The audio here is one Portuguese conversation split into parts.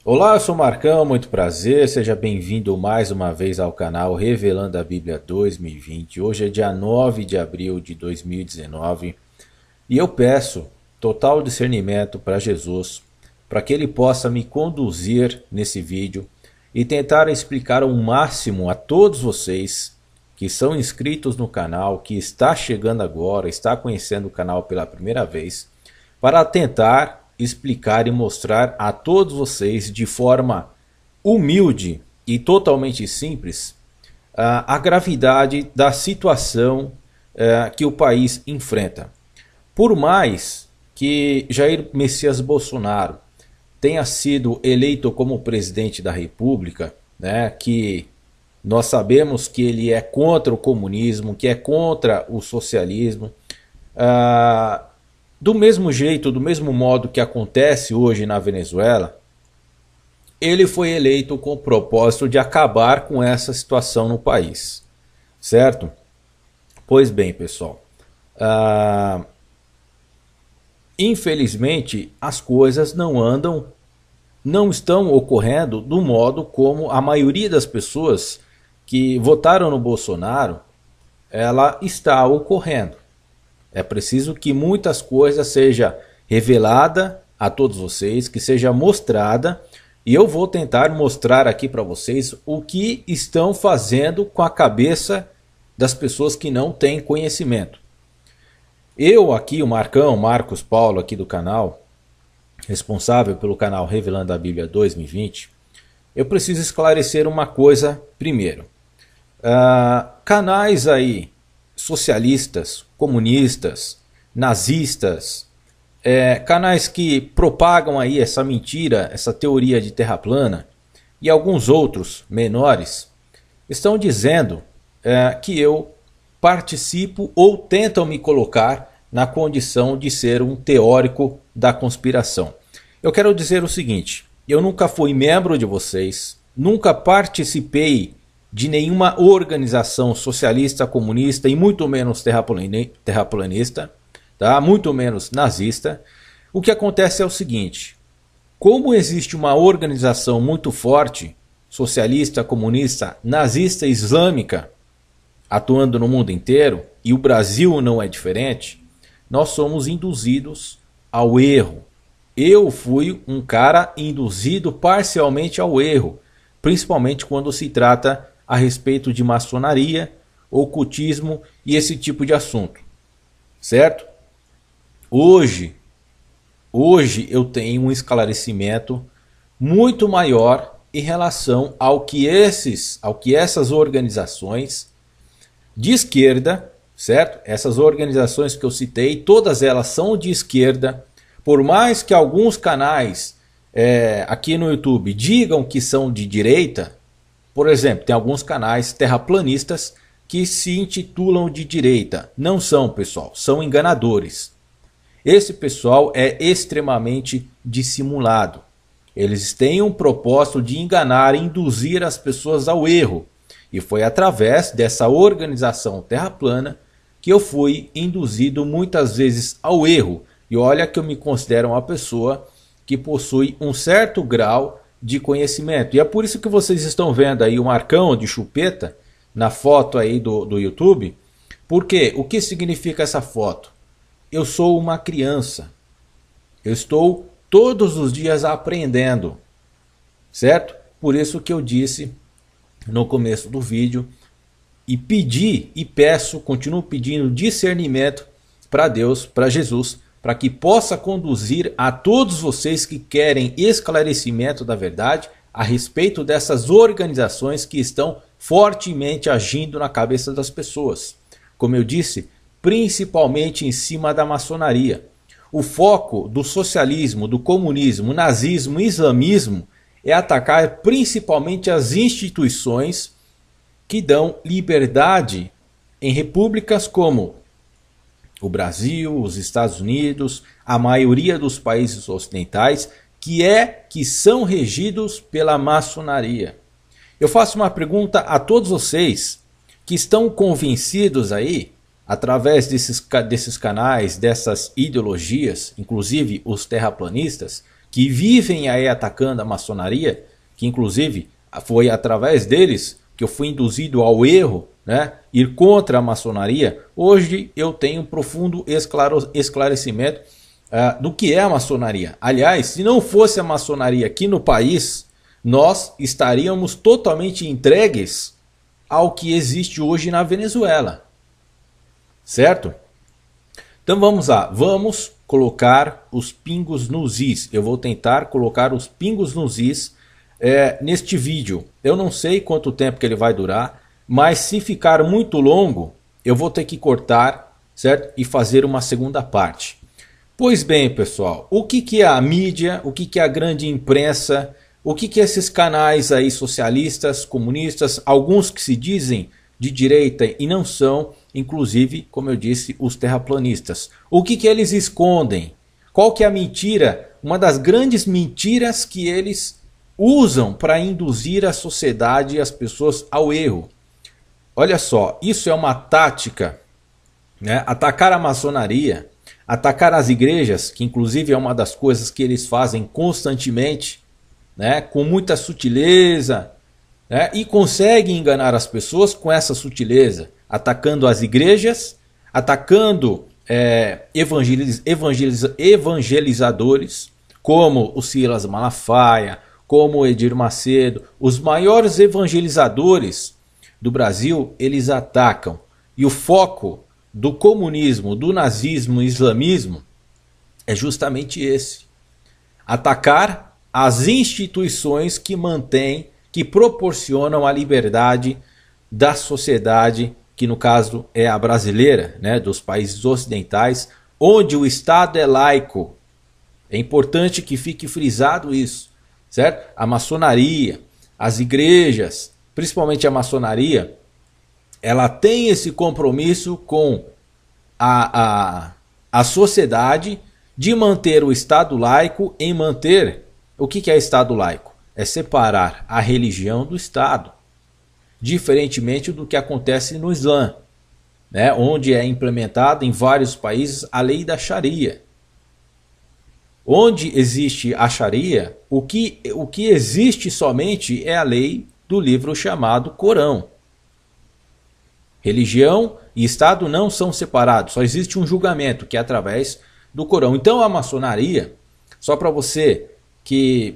Olá, eu sou o Marcão, muito prazer, seja bem-vindo mais uma vez ao canal Revelando a Bíblia 2020. Hoje é dia 9 de abril de 2019 e eu peço total discernimento para Jesus, para que ele possa me conduzir nesse vídeo e tentar explicar ao máximo a todos vocês que são inscritos no canal, que está chegando agora, está conhecendo o canal pela primeira vez, para tentar explicar e mostrar a todos vocês de forma humilde e totalmente simples a gravidade da situação que o país enfrenta. Por mais que Jair Messias Bolsonaro tenha sido eleito como presidente da República, né, que nós sabemos que ele é contra o comunismo, que é contra o socialismo, do mesmo jeito, do mesmo modo que acontece hoje na Venezuela, ele foi eleito com o propósito de acabar com essa situação no país, certo? Pois bem, pessoal, infelizmente as coisas não estão ocorrendo do modo como a maioria das pessoas que votaram no Bolsonaro, ela está ocorrendo. É preciso que muitas coisas sejam reveladas a todos vocês, que seja mostrada, e eu vou tentar mostrar aqui para vocês o que estão fazendo com a cabeça das pessoas que não têm conhecimento. Eu aqui, o Marcão, Marcos Paulo aqui do canal, responsável pelo canal Revelando a Bíblia 2020, eu preciso esclarecer uma coisa primeiro. Canais aí socialistas, comunistas, nazistas, canais que propagam aí essa mentira, essa teoria de terra plana e alguns outros menores, estão dizendo que eu participo ou tentam me colocar na condição de ser um teórico da conspiração. Eu quero dizer o seguinte: eu nunca fui membro de vocês, nunca participei de nenhuma organização socialista, comunista e muito menos terraplanista, tá? Muito menos nazista. O que acontece é o seguinte: como existe uma organização muito forte, socialista, comunista, nazista e islâmica, atuando no mundo inteiro, e o Brasil não é diferente, nós somos induzidos ao erro. Eu fui um cara induzido parcialmente ao erro, principalmente quando se trata a respeito de maçonaria, ocultismo e esse tipo de assunto, certo? Hoje eu tenho um esclarecimento muito maior em relação ao que essas organizações de esquerda, certo? Essas organizações que eu citei, todas elas são de esquerda, por mais que alguns canais aqui no YouTube digam que são de direita. Por exemplo, tem alguns canais terraplanistas que se intitulam de direita. Não são, pessoal, são enganadores. Esse pessoal é extremamente dissimulado. Eles têm um propósito de enganar e induzir as pessoas ao erro. E foi através dessa organização terra plana que eu fui induzido muitas vezes ao erro. E olha que eu me considero uma pessoa que possui um certo grau de conhecimento. E é por isso que vocês estão vendo aí o Marcão de chupeta na foto aí do YouTube. Porque o que significa essa foto? Eu sou uma criança. Eu estou todos os dias aprendendo, certo? Por isso que eu disse no começo do vídeo e pedi e peço, continuo pedindo discernimento para Deus, para Jesus, para que possa conduzir a todos vocês que querem esclarecimento da verdade a respeito dessas organizações que estão fortemente agindo na cabeça das pessoas. Como eu disse, principalmente em cima da maçonaria. O foco do socialismo, do comunismo, nazismo e islamismo é atacar principalmente as instituições que dão liberdade em repúblicas como o Brasil, os Estados Unidos, a maioria dos países ocidentais, que são regidos pela maçonaria. Eu faço uma pergunta a todos vocês que estão convencidos aí, através desses canais, dessas ideologias, inclusive os terraplanistas, que vivem aí atacando a maçonaria, que inclusive foi através deles que eu fui induzido ao erro, né, ir contra a maçonaria. Hoje eu tenho um profundo esclarecimento do que é a maçonaria. Aliás, se não fosse a maçonaria aqui no país, nós estaríamos totalmente entregues ao que existe hoje na Venezuela. Certo? Então vamos lá, vamos colocar os pingos nos is. Eu vou tentar colocar os pingos nos is neste vídeo. Eu não sei quanto tempo que ele vai durar, mas se ficar muito longo, eu vou ter que cortar, certo? E fazer uma segunda parte. Pois bem, pessoal, o que é a mídia, o que é a grande imprensa, o que esses canais aí socialistas, comunistas, alguns que se dizem de direita e não são, inclusive, como eu disse, os terraplanistas. O que eles escondem? Qual que é a mentira? Uma das grandes mentiras que eles usam para induzir a sociedade e as pessoas ao erro. Olha só, isso é uma tática, né? Atacar a maçonaria, atacar as igrejas, que inclusive é uma das coisas que eles fazem constantemente, né? Com muita sutileza, né? E conseguem enganar as pessoas com essa sutileza, atacando as igrejas, atacando evangelizadores, como o Silas Malafaia, como o Edir Macedo, os maiores evangelizadores do Brasil, eles atacam. E o foco do comunismo, do nazismo e islamismo é justamente esse: atacar as instituições que mantêm, que proporcionam a liberdade da sociedade, que no caso é a brasileira, né, dos países ocidentais, onde o Estado é laico. É importante que fique frisado isso, certo? A maçonaria, as igrejas, principalmente a maçonaria, ela tem esse compromisso com a sociedade de manter o Estado laico, em manter... O que é Estado laico? É separar a religião do Estado, diferentemente do que acontece no Islã, né, onde é implementada em vários países a lei da Sharia. Onde existe a Sharia, o que existe somente é a lei do livro chamado Corão. Religião e Estado não são separados, só existe um julgamento que é através do Corão. Então a maçonaria, só para você que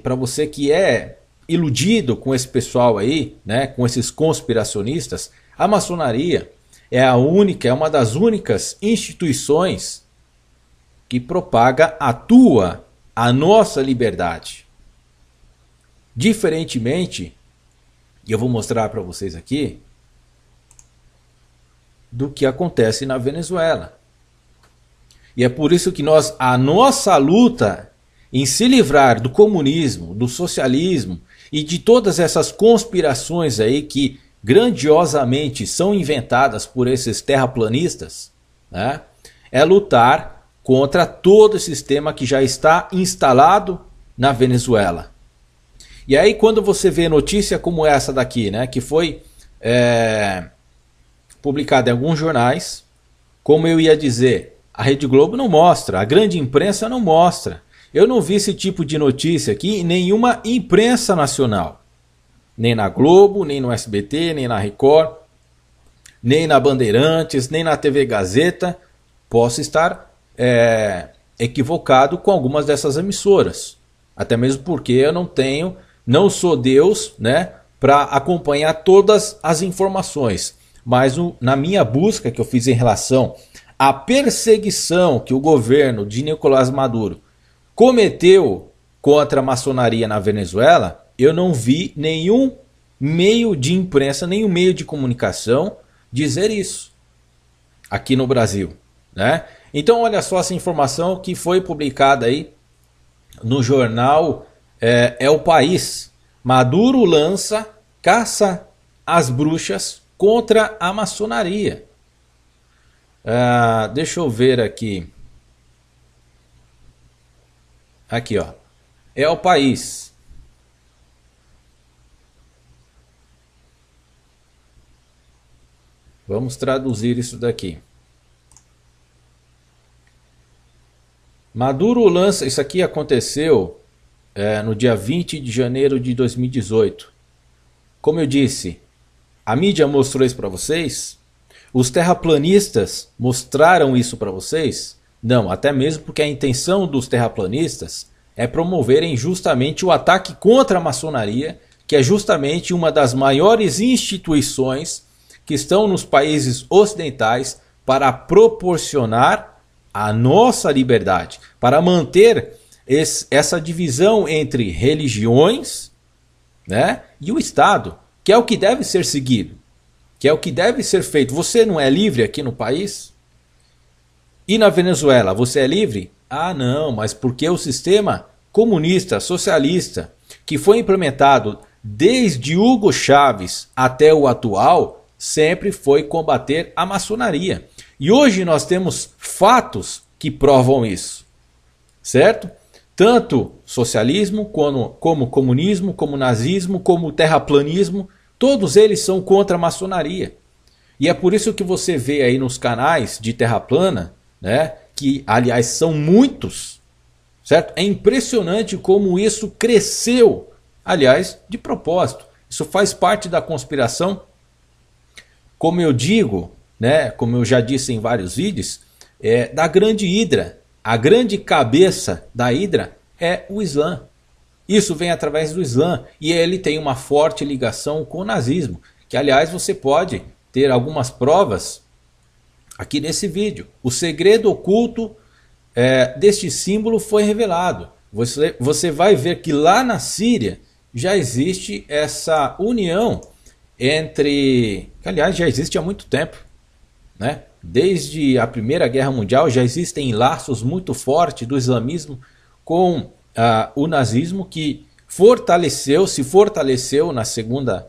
é iludido com esse pessoal aí, né, com esses conspiracionistas, a maçonaria é uma das únicas instituições que propaga, atua a nossa liberdade. Diferentemente, e eu vou mostrar para vocês aqui, do que acontece na Venezuela. E é por isso que a nossa luta em se livrar do comunismo, do socialismo e de todas essas conspirações aí que grandiosamente são inventadas por esses terraplanistas, né, é lutar contra todo o sistema que já está instalado na Venezuela. E aí quando você vê notícia como essa daqui, né, que foi publicada em alguns jornais, como eu ia dizer, a Rede Globo não mostra, a grande imprensa não mostra. Eu não vi esse tipo de notícia aqui em nenhuma imprensa nacional. Nem na Globo, nem no SBT, nem na Record, nem na Bandeirantes, nem na TV Gazeta. Posso estar equivocado com algumas dessas emissoras. Até mesmo porque eu não sou Deus, né, para acompanhar todas as informações. Mas na minha busca que eu fiz em relação à perseguição que o governo de Nicolás Maduro cometeu contra a maçonaria na Venezuela, eu não vi nenhum meio de imprensa, nenhum meio de comunicação dizer isso aqui no Brasil, né? Então olha só essa informação que foi publicada aí no jornal É o País. Maduro lança caça às bruxas contra a maçonaria. Deixa eu ver aqui. Aqui, ó. É o País. Vamos traduzir isso daqui. Maduro lança... Isso aqui aconteceu no dia 20 de janeiro de 2018. Como eu disse, a mídia mostrou isso para vocês? Os terraplanistas mostraram isso para vocês? Não, até mesmo porque a intenção dos terraplanistas é promoverem justamente o ataque contra a maçonaria, que é justamente uma das maiores instituições que estão nos países ocidentais para proporcionar a nossa liberdade, para manter essa divisão entre religiões, né, e o Estado, que é o que deve ser seguido, que é o que deve ser feito. Você não é livre aqui no país? E na Venezuela, você é livre? Ah, não, mas porque o sistema comunista, socialista, que foi implementado desde Hugo Chávez até o atual, sempre foi combater a maçonaria. E hoje nós temos fatos que provam isso, certo? Tanto socialismo, como comunismo, como nazismo, como terraplanismo, todos eles são contra a maçonaria. E é por isso que você vê aí nos canais de terra plana, né, que aliás são muitos, certo? É impressionante como isso cresceu, aliás, de propósito. Isso faz parte da conspiração. Como eu digo, né, como eu já disse em vários vídeos, da grande hidra. A grande cabeça da hidra é o Islã. Isso vem através do Islã e ele tem uma forte ligação com o nazismo, que aliás você pode ter algumas provas aqui nesse vídeo. O segredo oculto deste símbolo foi revelado. Você vai ver que lá na Síria já existe essa união entre, que aliás já existe há muito tempo, né? Desde a Primeira Guerra Mundial já existem laços muito fortes do islamismo com o nazismo, que se fortaleceu na Segunda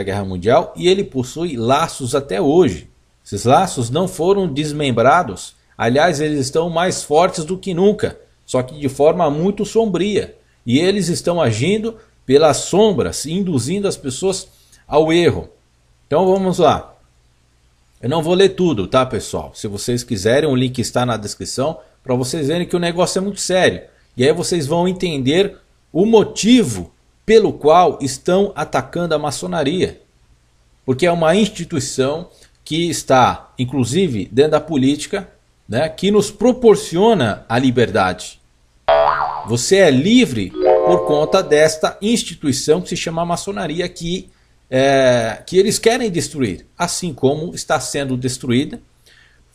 Guerra Mundial, e ele possui laços até hoje. Esses laços não foram desmembrados, aliás eles estão mais fortes do que nunca, só que de forma muito sombria. E eles estão agindo pelas sombras, induzindo as pessoas ao erro. Então vamos lá. Eu não vou ler tudo, tá, pessoal? Se vocês quiserem, o link está na descrição para vocês verem que o negócio é muito sério. E aí vocês vão entender o motivo pelo qual estão atacando a maçonaria. Porque é uma instituição que está, inclusive, dentro da política, né, que nos proporciona a liberdade. Você é livre por conta desta instituição que se chama maçonaria, que eles querem destruir, assim como está sendo destruída.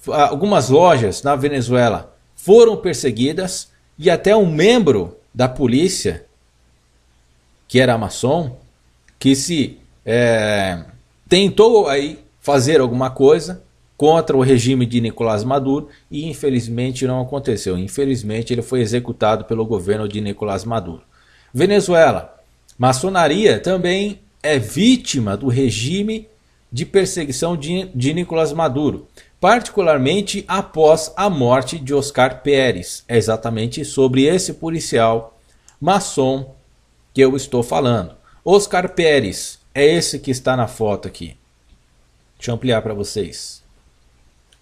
Algumas lojas na Venezuela foram perseguidas e até um membro da polícia, que era maçom, que se tentou aí fazer alguma coisa contra o regime de Nicolás Maduro e infelizmente não aconteceu. Infelizmente ele foi executado pelo governo de Nicolás Maduro. Venezuela, maçonaria também é vítima do regime de perseguição de Nicolás Maduro, particularmente após a morte de Oscar Pérez. É exatamente sobre esse policial maçom que eu estou falando. Oscar Pérez é esse que está na foto aqui. Deixa eu ampliar para vocês.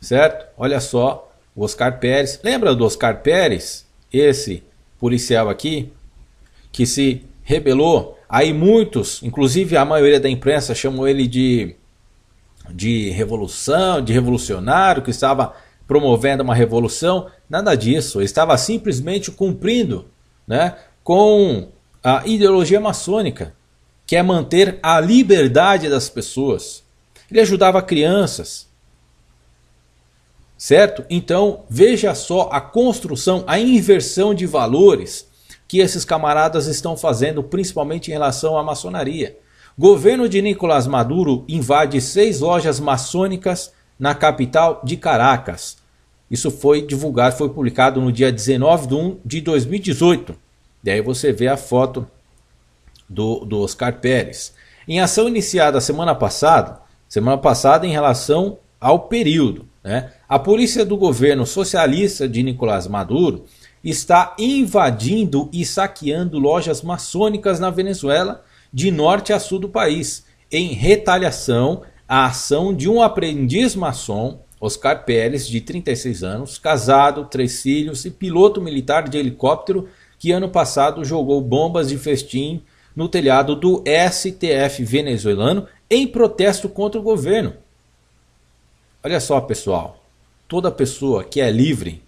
Certo? Olha só, o Oscar Pérez. Lembra do Oscar Pérez? Esse policial aqui que se rebelou. Aí muitos, inclusive a maioria da imprensa, chamou ele de revolucionário, que estava promovendo uma revolução. Nada disso, ele estava simplesmente cumprindo, né, com a ideologia maçônica, que é manter a liberdade das pessoas. Ele ajudava crianças, certo? Então veja só a construção, a inversão de valores que esses camaradas estão fazendo, principalmente em relação à maçonaria. Governo de Nicolás Maduro invade 6 lojas maçônicas na capital de Caracas. Isso foi divulgado, foi publicado no dia 19/1/2018. Daí você vê a foto do Oscar Pérez. Em ação iniciada semana passada em relação ao período, né, a polícia do governo socialista de Nicolás Maduro está invadindo e saqueando lojas maçônicas na Venezuela, de norte a sul do país, em retaliação à ação de um aprendiz maçom, Oscar Pérez, de 36 anos, casado, 3 filhos e piloto militar de helicóptero, que ano passado jogou bombas de festim no telhado do STF venezuelano em protesto contra o governo. Olha só, pessoal, toda pessoa que é livre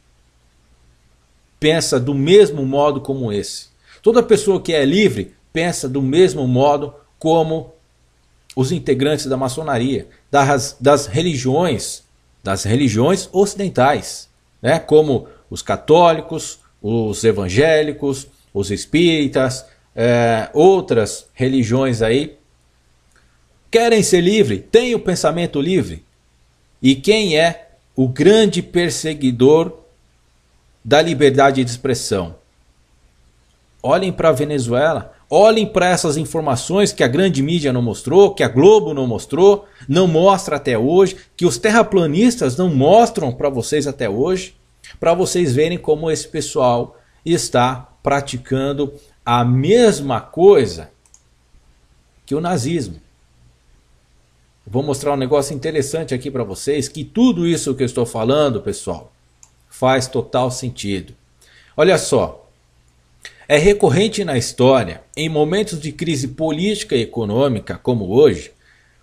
pensa do mesmo modo como esse. Toda pessoa que é livre pensa do mesmo modo como os integrantes da maçonaria, das religiões ocidentais, né? Como os católicos, os evangélicos, os espíritas, outras religiões aí. Querem ser livres, têm o pensamento livre. E quem é o grande perseguidor da liberdade de expressão? Olhem para a Venezuela, olhem para essas informações que a grande mídia não mostrou, que a Globo não mostrou, não mostra até hoje, que os terraplanistas não mostram para vocês até hoje, para vocês verem como esse pessoal está praticando a mesma coisa que o nazismo. Vou mostrar um negócio interessante aqui para vocês, que tudo isso que eu estou falando, pessoal, faz total sentido. Olha só. É recorrente na história, em momentos de crise política e econômica como hoje,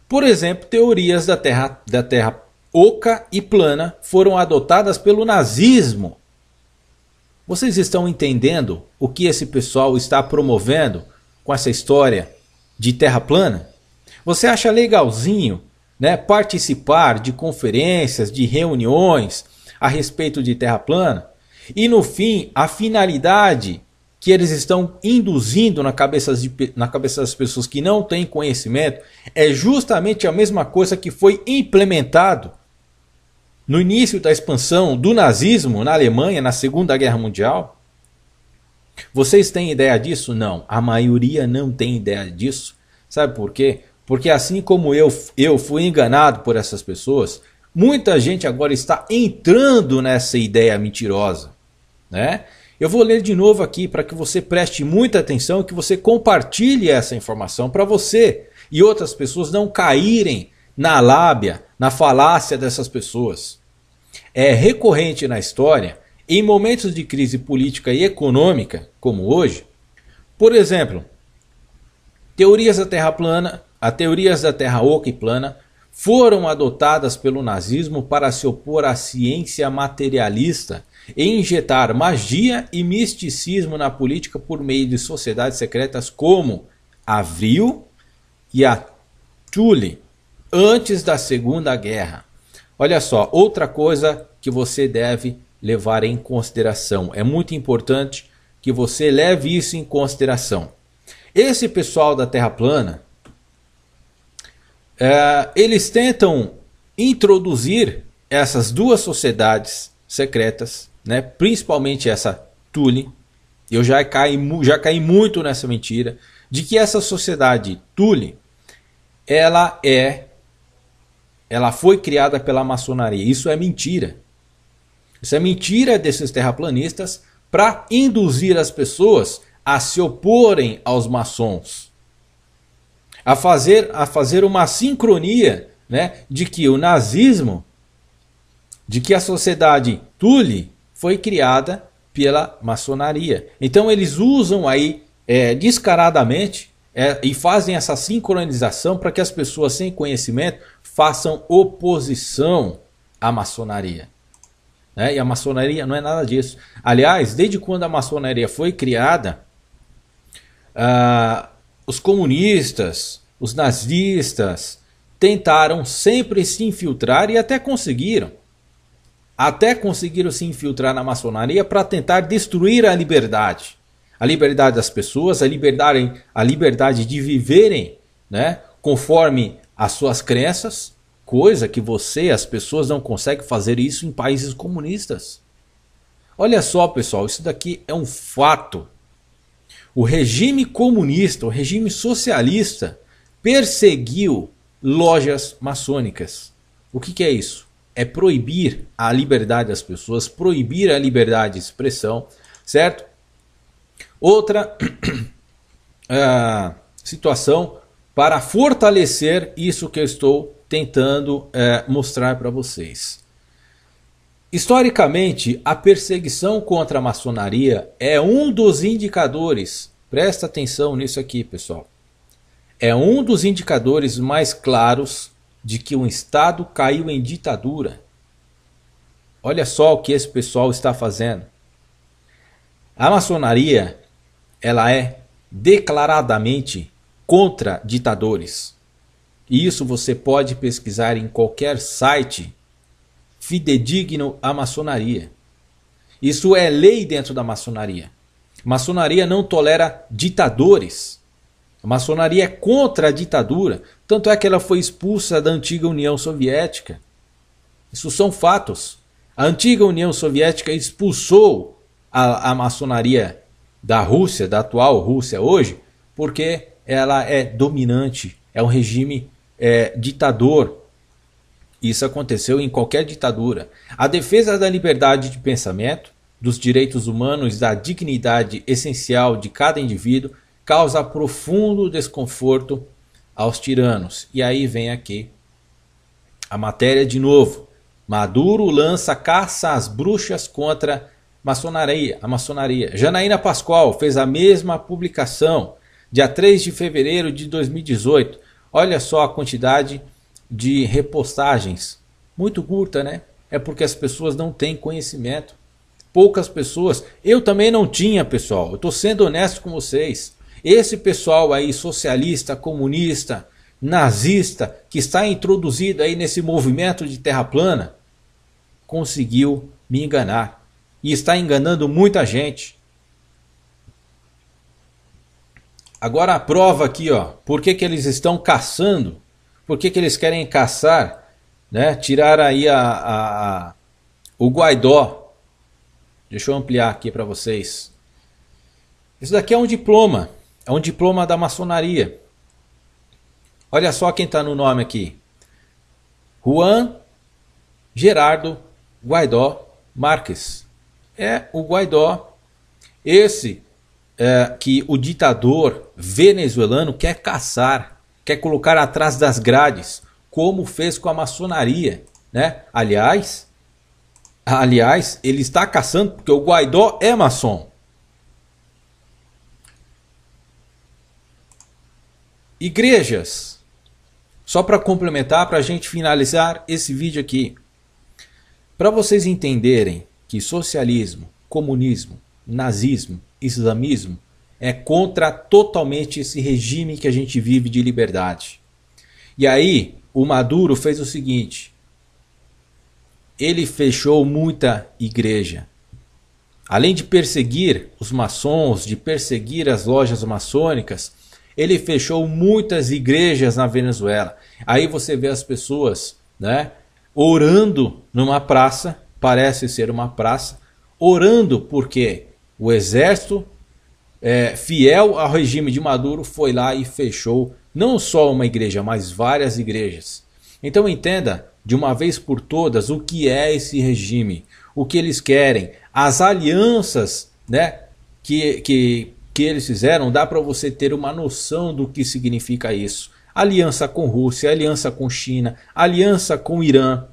por exemplo, teorias da terra oca e plana foram adotadas pelo nazismo. Vocês estão entendendo o que esse pessoal está promovendo com essa história de terra plana? Você acha legalzinho, né, participar de conferências, de reuniões a respeito de terra plana? E no fim, a finalidade que eles estão induzindo na cabeça das pessoas que não têm conhecimento é justamente a mesma coisa que foi implementado no início da expansão do nazismo na Alemanha na Segunda Guerra Mundial. Vocês têm ideia disso? Não. A maioria não tem ideia disso. Sabe por quê? Porque assim como eu fui enganado por essas pessoas, muita gente agora está entrando nessa ideia mentirosa, né? Eu vou ler de novo aqui para que você preste muita atenção e que você compartilhe essa informação para você e outras pessoas não caírem na lábia, na falácia dessas pessoas. É recorrente na história, em momentos de crise política e econômica, como hoje, por exemplo, teorias da Terra plana, as teorias da Terra oca e plana foram adotadas pelo nazismo para se opor à ciência materialista e injetar magia e misticismo na política por meio de sociedades secretas como a Vril e a Thule, antes da Segunda Guerra. Olha só, outra coisa que você deve levar em consideração. É muito importante que você leve isso em consideração. Esse pessoal da Terra plana, eles tentam introduzir essas duas sociedades secretas, né? Principalmente essa Thule. Eu já caí muito nessa mentira de que essa sociedade Thule, ela foi criada pela maçonaria. Isso é mentira. Isso é mentira desses terraplanistas para induzir as pessoas a se oporem aos maçons, a fazer uma sincronia, né, de que o nazismo, de que a sociedade Thule foi criada pela maçonaria. Então eles usam aí descaradamente e fazem essa sincronização para que as pessoas sem conhecimento façam oposição à maçonaria. E a maçonaria não é nada disso. Aliás, desde quando a maçonaria foi criada, os comunistas, os nazistas tentaram sempre se infiltrar e até conseguiram. Até conseguiram se infiltrar na maçonaria para tentar destruir a liberdade. A liberdade das pessoas, a liberdade de viverem, né, conforme as suas crenças, coisa que as pessoas não conseguem fazer isso em países comunistas. Olha só, pessoal, isso daqui é um fato. O regime comunista, o regime socialista, perseguiu lojas maçônicas. O que é isso? É proibir a liberdade das pessoas, proibir a liberdade de expressão, certo? Outra situação para fortalecer isso que eu estou tentando mostrar para vocês. Historicamente, a perseguição contra a maçonaria é um dos indicadores, presta atenção nisso aqui, pessoal, é um dos indicadores mais claros de que um Estado caiu em ditadura. Olha só o que esse pessoal está fazendo. A maçonaria, ela é declaradamente contra ditadores. E isso você pode pesquisar em qualquer site fidedigno à maçonaria. Isso é lei dentro da maçonaria. A maçonaria não tolera ditadores. A maçonaria é contra a ditadura. Tanto é que ela foi expulsa da antiga União Soviética. Isso são fatos. A antiga União Soviética expulsou a maçonaria da Rússia, da atual Rússia hoje, porque ela é dominante, é um regime ditador. Isso aconteceu em qualquer ditadura. A defesa da liberdade de pensamento, dos direitos humanos e da dignidade essencial de cada indivíduo causa profundo desconforto aos tiranos. E aí vem aqui a matéria de novo. Maduro lança caça às bruxas contra a maçonaria. Janaína Pascoal fez a mesma publicação, dia 3 de fevereiro de 2018. Olha só a quantidade de repostagens. Muito curta, né? É porque as pessoas não têm conhecimento. Poucas pessoas. Eu também não tinha, pessoal. Eu estou sendo honesto com vocês. Esse pessoal aí, socialista, comunista, nazista, que está introduzido aí nesse movimento de terra plana, conseguiu me enganar. E está enganando muita gente. Agora a prova aqui, ó. Por que eles estão caçando? Por que eles querem caçar, né? Tirar aí o Guaidó. Deixa eu ampliar aqui para vocês. Isso daqui é um diploma. É um diploma da maçonaria. Olha só quem está no nome aqui. Juan Gerardo Guaidó Marques. É o Guaidó. Esse que o ditador venezuelano quer caçar. Quer colocar atrás das grades. Como fez com a maçonaria, né? Aliás, ele está caçando porque o Guaidó é maçom. Igrejas. Só para complementar, para a gente finalizar esse vídeo aqui. Para vocês entenderem que socialismo, comunismo, nazismo, islamismo é contra totalmente esse regime que a gente vive de liberdade. E aí, o Maduro fez o seguinte. Ele fechou muita igreja. Além de perseguir os maçons, de perseguir as lojas maçônicas, ele fechou muitas igrejas na Venezuela. Aí você vê as pessoas, né, orando numa praça, parece ser uma praça, orando porque o exército fiel ao regime de Maduro foi lá e fechou não só uma igreja, mas várias igrejas. Então entenda de uma vez por todas o que é esse regime, o que eles querem, as alianças, né, que eles fizeram. Dá para você ter uma noção do que significa isso. Aliança com Rússia, aliança com China, aliança com Irã.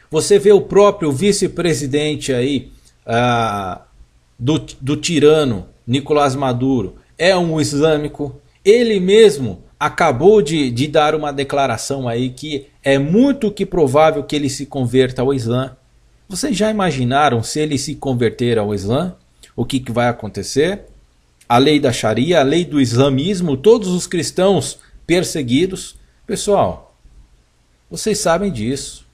Você vê o próprio vice-presidente aí do tirano Nicolás Maduro, é um islâmico. Ele mesmo acabou de dar uma declaração aí que é muito que provável que ele se converta ao Islã. Vocês já imaginaram se ele se converter ao Islã? O que vai acontecer? A lei da Sharia, a lei do islamismo, todos os cristãos perseguidos. Pessoal, vocês sabem disso.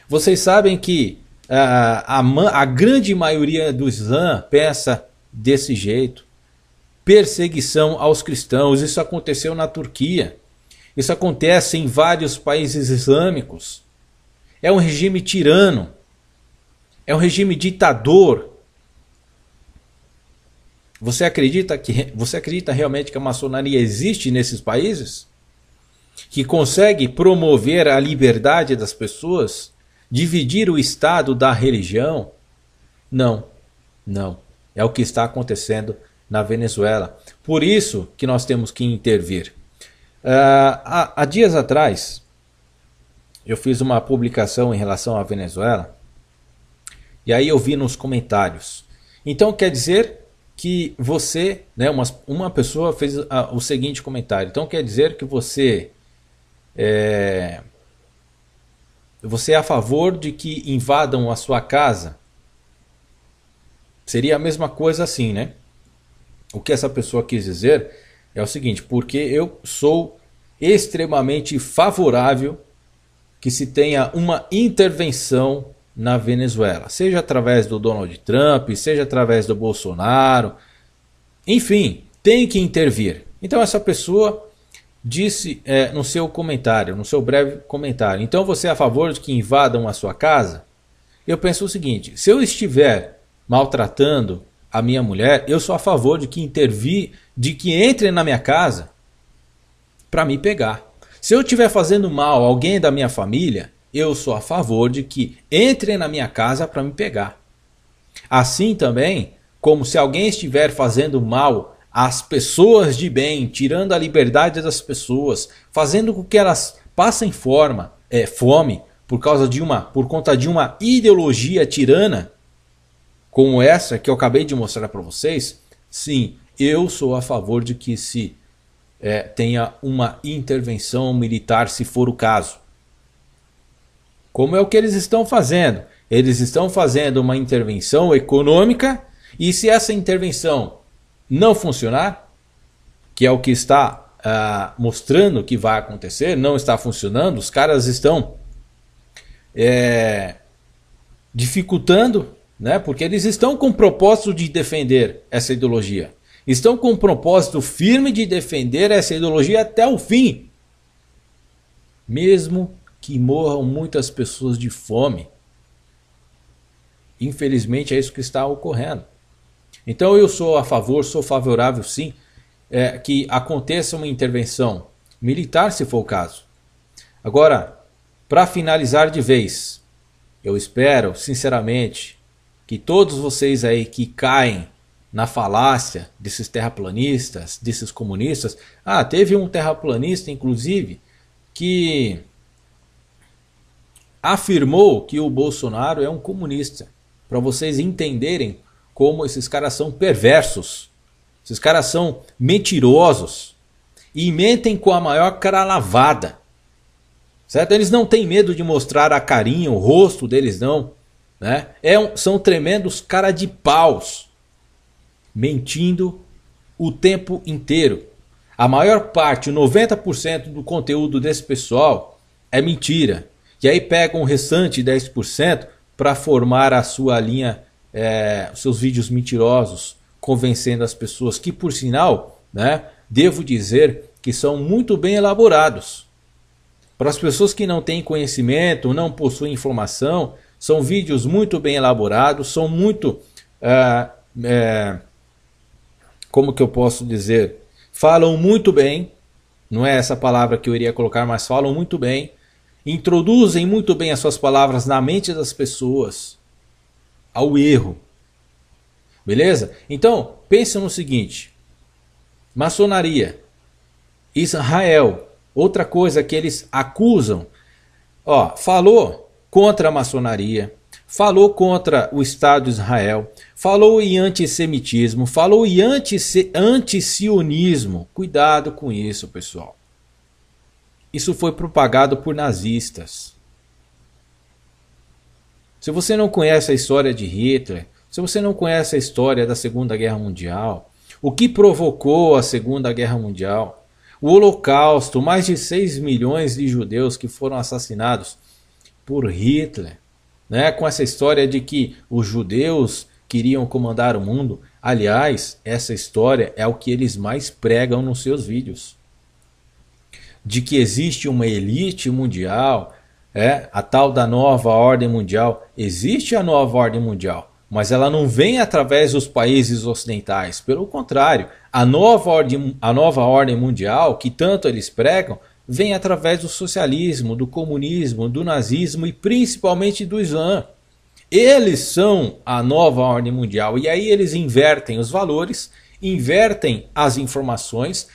Vocês sabem que a grande maioria do Islã pensa desse jeito. Perseguição aos cristãos. Isso aconteceu na Turquia. Isso acontece em vários países islâmicos. É um regime tirano. É um regime ditador. Você acredita realmente que a maçonaria existe nesses países? Que consegue promover a liberdade das pessoas? Dividir o Estado da religião? Não, não. É o que está acontecendo na Venezuela. Por isso que nós temos que intervir. Há dias atrás, eu fiz uma publicação em relação à Venezuela. E aí eu vi nos comentários. Então quer dizer que você, né, uma pessoa fez o seguinte comentário. Então quer dizer que você é a favor de que invadam a sua casa? Seria a mesma coisa assim, né? O que essa pessoa quis dizer é o seguinte: porque eu sou extremamente favorável que se tenha uma intervenção na Venezuela, seja através do Donald Trump, seja através do Bolsonaro, enfim, tem que intervir. Então essa pessoa disse no seu comentário, no seu breve comentário: então você é a favor de que invadam a sua casa? Eu penso o seguinte: se eu estiver maltratando a minha mulher, eu sou a favor de que de que entrem na minha casa para me pegar. Se eu estiver fazendo mal a alguém da minha família, eu sou a favor de que entrem na minha casa para me pegar. Assim também, como se alguém estiver fazendo mal às pessoas de bem, tirando a liberdade das pessoas, fazendo com que elas passem fome por conta de uma ideologia tirana, como essa que eu acabei de mostrar para vocês, sim, eu sou a favor de que se tenha uma intervenção militar, se for o caso. Como é o que eles estão fazendo? Eles estão fazendo uma intervenção econômica, e se essa intervenção não funcionar, que é o que está mostrando que vai acontecer, não está funcionando, os caras estão dificultando, né? Porque eles estão com o propósito de defender essa ideologia. Estão com um propósito firme de defender essa ideologia até o fim. Mesmo que morram muitas pessoas de fome. Infelizmente é isso que está ocorrendo. Então eu sou a favor, sou favorável sim, que aconteça uma intervenção militar, se for o caso. Agora, para finalizar de vez, eu espero sinceramente que todos vocês aí que caem na falácia desses terraplanistas, desses comunistas. Teve um terraplanista inclusive que afirmou que o Bolsonaro é um comunista. Para vocês entenderem como esses caras são perversos. Esses caras são mentirosos. E mentem com a maior cara lavada. Certo? Eles não têm medo de mostrar a carinha, o rosto deles não. Né? São tremendos cara de paus. Mentindo o tempo inteiro. A maior parte, 90% do conteúdo desse pessoal é mentira. E aí pegam o restante 10% para formar a sua linha, os seus vídeos mentirosos, convencendo as pessoas, que por sinal, né, devo dizer que são muito bem elaborados. Para as pessoas que não têm conhecimento, não possuem informação, são vídeos muito bem elaborados, são muito, como que eu posso dizer, falam muito bem, não é essa palavra que eu iria colocar, mas falam muito bem, introduzem muito bem as suas palavras na mente das pessoas, ao erro. Beleza? Então, pensa no seguinte: maçonaria, Israel, outra coisa que eles acusam, falou contra a maçonaria, falou contra o Estado de Israel, falou em antissemitismo, falou em antisionismo. Cuidado com isso, pessoal. Isso foi propagado por nazistas. Se você não conhece a história de Hitler, se você não conhece a história da Segunda Guerra Mundial, o que provocou a Segunda Guerra Mundial, o Holocausto, mais de 6 milhões de judeus que foram assassinados por Hitler, né? Com essa história de que os judeus queriam comandar o mundo. Aliás, essa história é o que eles mais pregam nos seus vídeos. De que existe uma elite mundial, a tal da nova ordem mundial. Existe a nova ordem mundial, mas ela não vem através dos países ocidentais. Pelo contrário, a nova ordem mundial, que tanto eles pregam, vem através do socialismo, do comunismo, do nazismo e principalmente do Islã. Eles são a nova ordem mundial. E aí eles invertem os valores, invertem as informações,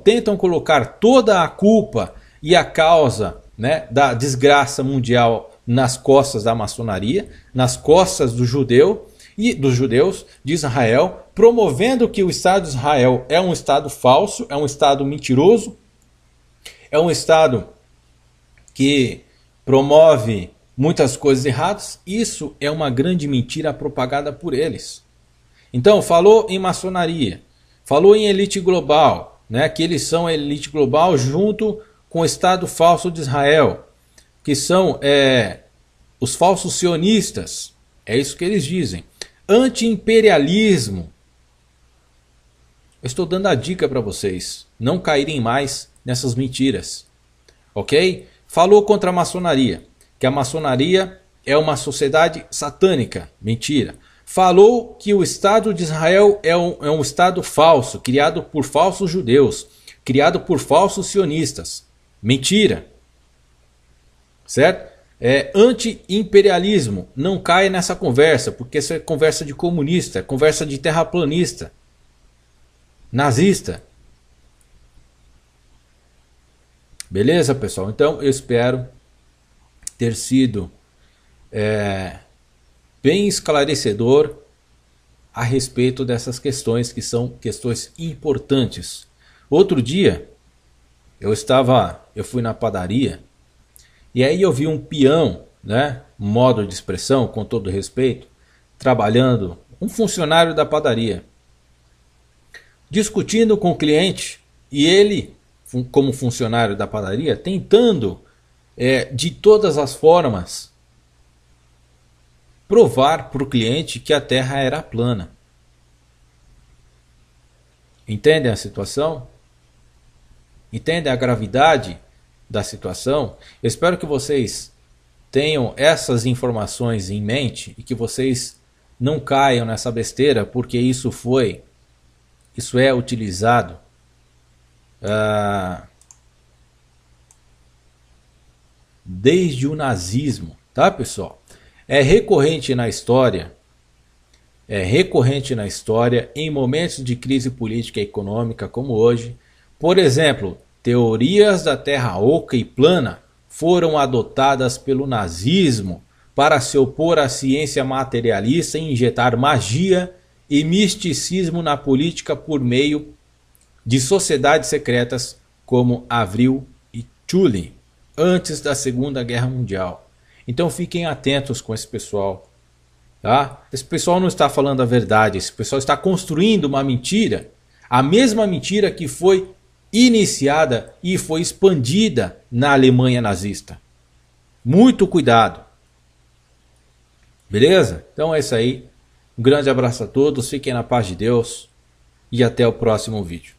tentam colocar toda a culpa e a causa, né, da desgraça mundial nas costas da maçonaria, nas costas do judeu e dos judeus de Israel, promovendo que o Estado de Israel é um Estado falso, é um Estado mentiroso, é um Estado que promove muitas coisas erradas. Isso é uma grande mentira propagada por eles. Então, falou em maçonaria, falou em elite global, né, que eles são a elite global junto com o Estado falso de Israel, que são os falsos sionistas, é isso que eles dizem. Anti-imperialismo. Eu estou dando a dica para vocês não caírem mais nessas mentiras, ok? Falou contra a maçonaria, que a maçonaria é uma sociedade satânica, mentira. Falou que o Estado de Israel é um Estado falso, criado por falsos judeus, criado por falsos sionistas, mentira, certo? Anti-imperialismo, não caia nessa conversa, porque isso é conversa de comunista, é conversa de terraplanista, nazista. Beleza, pessoal? Então eu espero ter sido bem esclarecedor a respeito dessas questões, que são questões importantes. Outro dia eu fui na padaria e aí eu vi um peão, né, modo de expressão, com todo respeito, trabalhando, um funcionário da padaria, discutindo com o cliente, e ele, como funcionário da padaria, tentando de todas as formas provar para o cliente que a Terra era plana. Entendem a situação? Entendem a gravidade da situação? Eu espero que vocês tenham essas informações em mente e que vocês não caiam nessa besteira, porque isso é utilizado desde o nazismo, tá, pessoal? É recorrente na história em momentos de crise política e econômica como hoje. Por exemplo, teorias da Terra oca e plana foram adotadas pelo nazismo para se opor à ciência materialista e injetar magia e misticismo na política por meio de sociedades secretas como Avril e Tully, antes da Segunda Guerra Mundial. Então fiquem atentos com esse pessoal, tá? Esse pessoal não está falando a verdade, esse pessoal está construindo uma mentira, a mesma mentira que foi iniciada e foi expandida na Alemanha nazista. Muito cuidado. Beleza? Então é isso aí. Um grande abraço a todos, fiquem na paz de Deus e até o próximo vídeo.